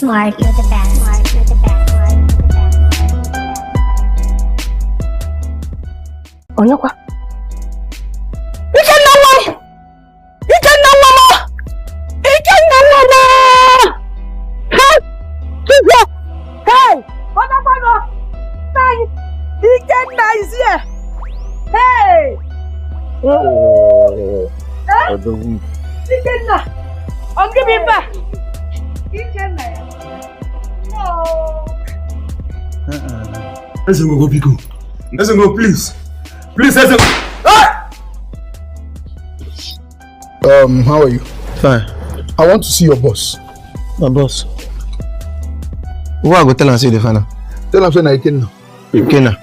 smart, you're the best. Smart, you're the best. Onyekwa. Ikenna nwa! Ikenna nwa! Ikenna nwa! Hey! Hey! Hey! What? Hey! Ikenna is here! Hey! Oh! Ikenna! I'll give it back! Ikenna! No! Eze Ngwo-Ngwo, Biko. Eze Ngwo, please. Please, Eze Ngwo. Ah! How are you? Fine. I want to see your boss. My boss. What I go tell and say the final? Tell him say na IKENNA. IKENNA.